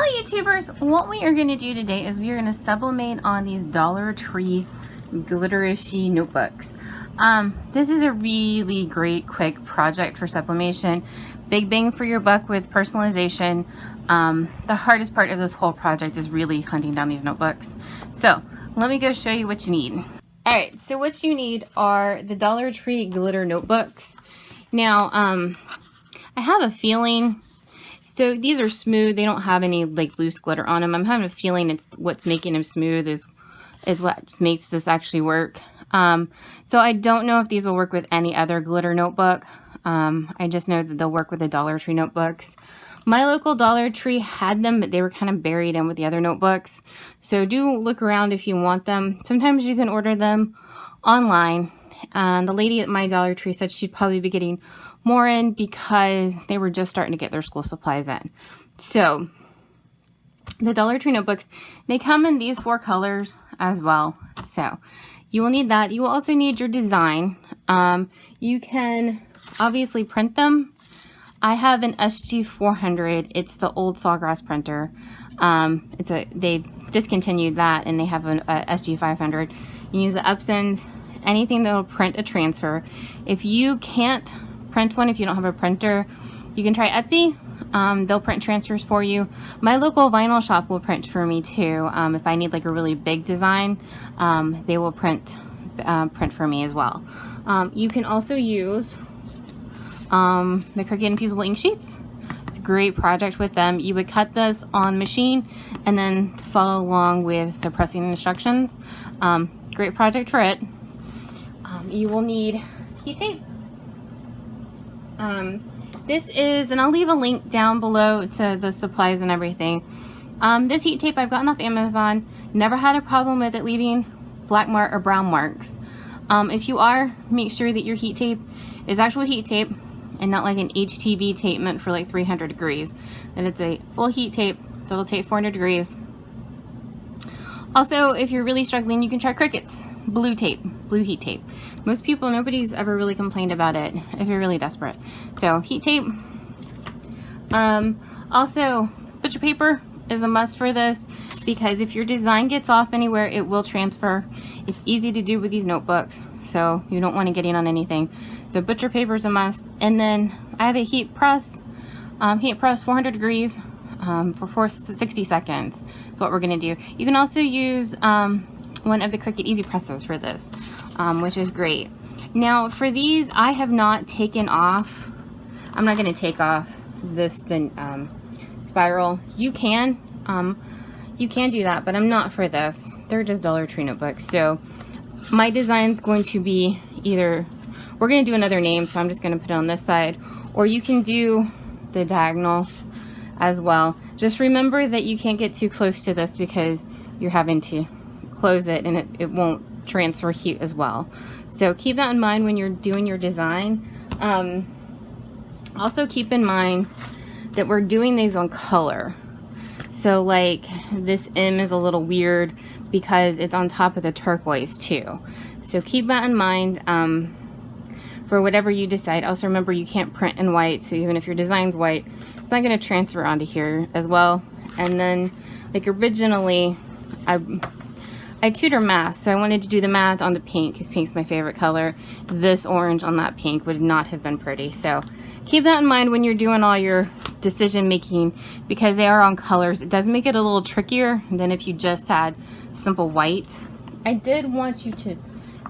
Hello YouTubers! What we are going to do today is we are going to sublimate on these Dollar Tree glitterishy notebooks. This is a really great quick project for sublimation. Big bang for your buck with personalization. The hardest part of this whole project is really hunting down these notebooks. So let me go show you what you need. Alright, so what you need are the Dollar Tree glitter notebooks. Now, I have a feeling, so these are smooth, they don't have any like loose glitter on them. I'm having a feeling it's what's making them smooth is what makes this actually work. So I don't know if these will work with any other glitter notebook. I just know that they'll work with the Dollar Tree notebooks. My local Dollar Tree had them, but they were kind of buried in with the other notebooks. So do look around if you want them. Sometimes you can order them online. The lady at my Dollar Tree said she'd probably be getting more in because they were just starting to get their school supplies in. So the Dollar Tree notebooks, they come in these 4 colors as well. So you will need that. You will also need your design. You can obviously print them. I have an SG400. It's the old Sawgrass printer. They've discontinued that and they have an SG500. You use the Epsons, anything that will print a transfer. If you can't print one, if you don't have a printer, you can try Etsy. They'll print transfers for you. My local vinyl shop will print for me too. If I need like a really big design, they will print for me as well. You can also use the Cricut Infusuble Ink sheets. It's a great project with them. You would cut this on machine and then follow along with the pressing instructions. Great project for it. You will need heat tape. This is, and I'll leave a link down below to the supplies and everything. This heat tape I've gotten off Amazon. Never had a problem with it leaving black mark or brown marks. If you are, make sure that your heat tape is actual heat tape and not like an HTV tape meant for like 300 degrees. And it's a full heat tape, so it'll take 400 degrees. Also, if you're really struggling, you can try Cricut's blue tape, blue heat tape. Most people, nobody's ever really complained about it if you're really desperate. So heat tape. Also, butcher paper is a must for this because if your design gets off anywhere, it will transfer. It's easy to do with these notebooks, so you don't want to get in on anything. So butcher paper is a must. And then I have a heat press 400 degrees for 60 seconds. That's what we're going to do. You can also use one of the Cricut Easy Presses for this, which is great. Now for these, I have not taken off, I'm not going to take off this spiral. You can do that, but I'm not for this. They're just Dollar Tree notebooks. So my design's going to be either, we're going to do another name, so I'm just going to put it on this side, or you can do the diagonal as well. Just remember that you can't get too close to this because you're having to close it and it won't transfer heat as well. So keep that in mind when you're doing your design. Also keep in mind that we're doing these on color. So like this M is a little weird because it's on top of the turquoise too. So keep that in mind for whatever you decide. Also remember you can't print in white, so even if your design's white, it's not going to transfer onto here as well. And then like originally I tutor math, so I wanted to do the math on the pink because pink's my favorite color. This orange on that pink would not have been pretty. So keep that in mind when you're doing all your decision making because they are on colors. It does make it a little trickier than if you just had simple white. I did want you to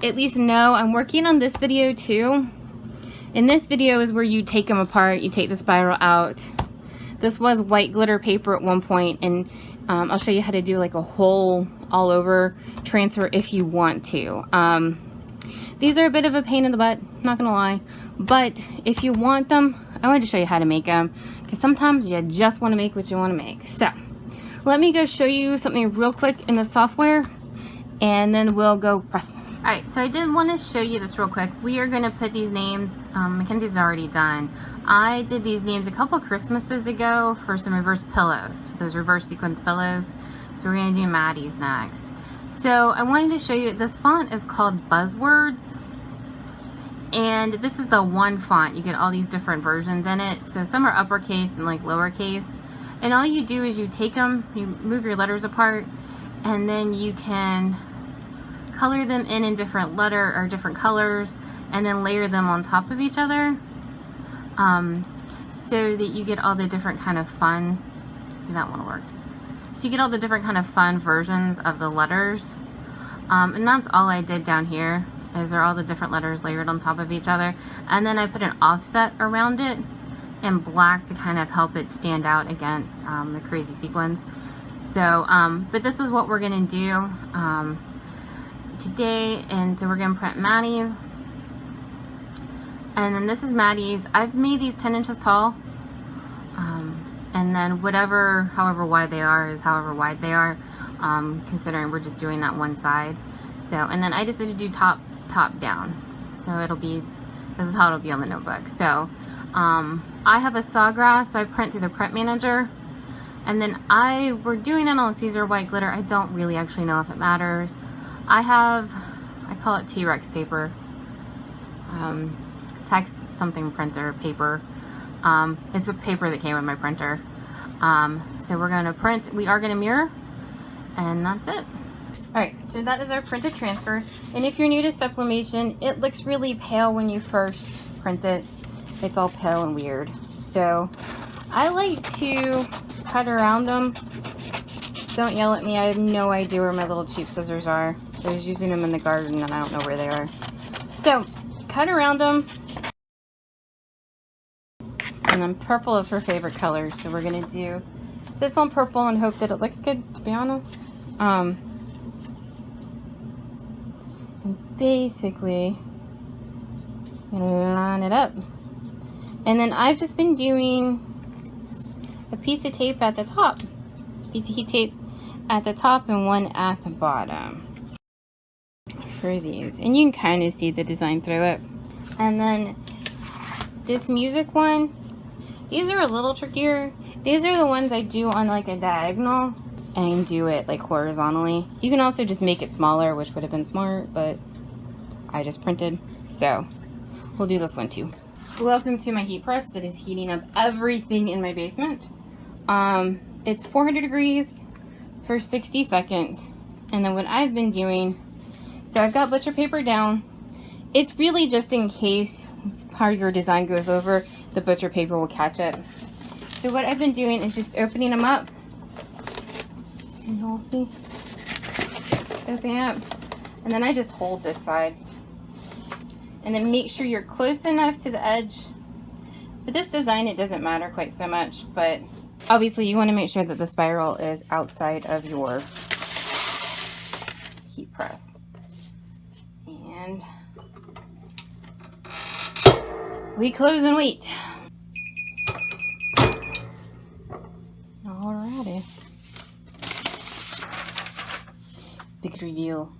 at least know I'm working on this video too. And this video is where you take them apart, you take the spiral out. This was white glitter paper at one point, and I'll show you how to do like a whole all over transfer if you want to. These are a bit of a pain in the butt, not gonna lie, but if you want them, I wanted to show you how to make them because sometimes you just want to make what you want to make. So let me go show you something real quick in the software and then we'll go press. Alright, so I did want to show you this real quick. We are going to put these names, Mackenzie's already done. I did these names a couple Christmases ago for some reverse pillows, those reverse sequence pillows. So we're going to do Maddie's next. So I wanted to show you, this font is called Buzzwords. And this is the one font. You get all these different versions in it. So some are uppercase and like lowercase. And all you do is you take them, you move your letters apart, and then you can color them in different letter or different colors, and then layer them on top of each other, so that you get all the different kind of fun. See, that one will work. So you get all the different kind of fun versions of the letters, and that's all I did down here. Is there all the different letters layered on top of each other, and then I put an offset around it in black to kind of help it stand out against the crazy sequins. So, but this is what we're gonna do today, and so we're gonna print Maddie's, and then this is Maddie's. I've made these 10 inches tall, and then however wide they are is however wide they are, considering we're just doing that one side. So, and then I decided to do top down, so this is how it'll be on the notebook. So I have a Sawgrass, so I print through the print manager, and then we're doing it on Caesar white glitter. I don't really actually know if it matters. I call it T-Rex paper, text something printer paper. It's a paper that came with my printer. So we're gonna print, we are gonna mirror, and that's it. Alright, so that is our printed transfer, and if you're new to sublimation, it looks really pale when you first print it. It's all pale and weird. So I like to cut around them. Don't yell at me, I have no idea where my little cheap scissors are. I was using them in the garden and I don't know where they are. So cut around them. And then purple is her favorite color, so we're gonna do this on purple and hope that it looks good, to be honest. And basically line it up. And then I've just been doing a piece of tape at the top, piece of heat tape at the top and one at the bottom for these, and you can kind of see the design through it. And then this music one, these are a little trickier. These are the ones I do on like a diagonal and do it like horizontally. You can also just make it smaller, which would have been smart, but I just printed, so we'll do this one too. Welcome to my heat press that is heating up everything in my basement. It's 400 degrees for 60 seconds. And then what I've been doing, so I've got butcher paper down. It's really just in case part of your design goes over, the butcher paper will catch it. So what I've been doing is just opening them up. And you'll see, opening up. And then I just hold this side. And then make sure you're close enough to the edge. For this design, it doesn't matter quite so much, but obviously you want to make sure that the spiral is outside of your heat press. And we close and wait. Alrighty. Big reveal.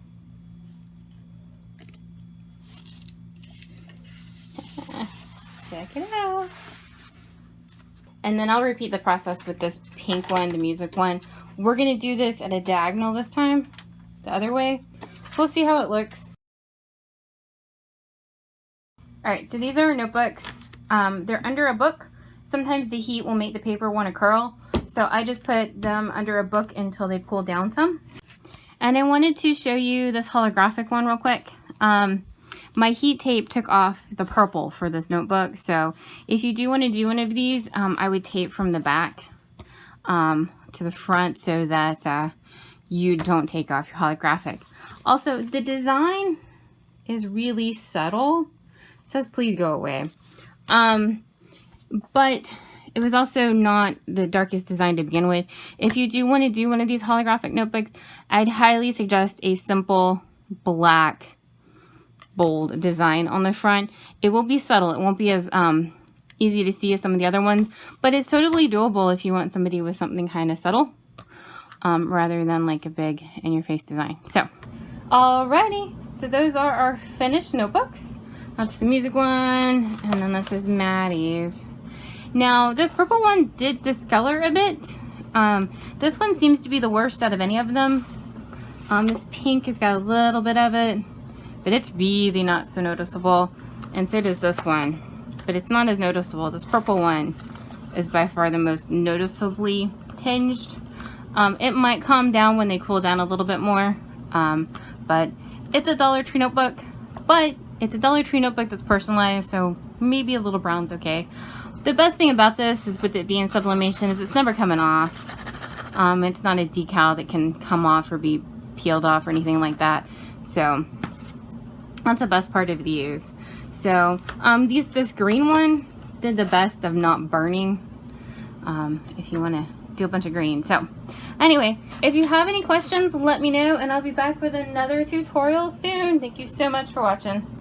Check it out. And then I'll repeat the process with this pink one, the music one. We're going to do this at a diagonal this time, the other way. We'll see how it looks. Alright, so these are our notebooks. They're under a book. Sometimes the heat will make the paper want to curl. So I just put them under a book until they cool down some. And I wanted to show you this holographic one real quick. My heat tape took off the purple for this notebook, so if you do want to do one of these, I would tape from the back to the front so that you don't take off your holographic. Also, the design is really subtle. It says please go away. But it was also not the darkest design to begin with. If you do want to do one of these holographic notebooks, I'd highly suggest a simple black bold design on the front. It will be subtle. It won't be as easy to see as some of the other ones, but it's totally doable if you want somebody with something kind of subtle rather than like a big in-your-face design. So, alrighty, so those are our finished notebooks. That's the music one, and then this is Maddie's. Now, this purple one did discolor a bit. This one seems to be the worst out of any of them. This pink has got a little bit of it, but it's really not so noticeable, and so does this one, but it's not as noticeable. This purple one is by far the most noticeably tinged. It might calm down when they cool down a little bit more, but it's a Dollar Tree notebook, but it's a Dollar Tree notebook that's personalized, so maybe a little brown's okay. The best thing about this is, with it being sublimation, is it's never coming off. It's not a decal that can come off or be peeled off or anything like that. So that's the best part of these. So this green one did the best of not burning, if you want to do a bunch of green. So anyway, if you have any questions, let me know, and I'll be back with another tutorial soon. Thank you so much for watching.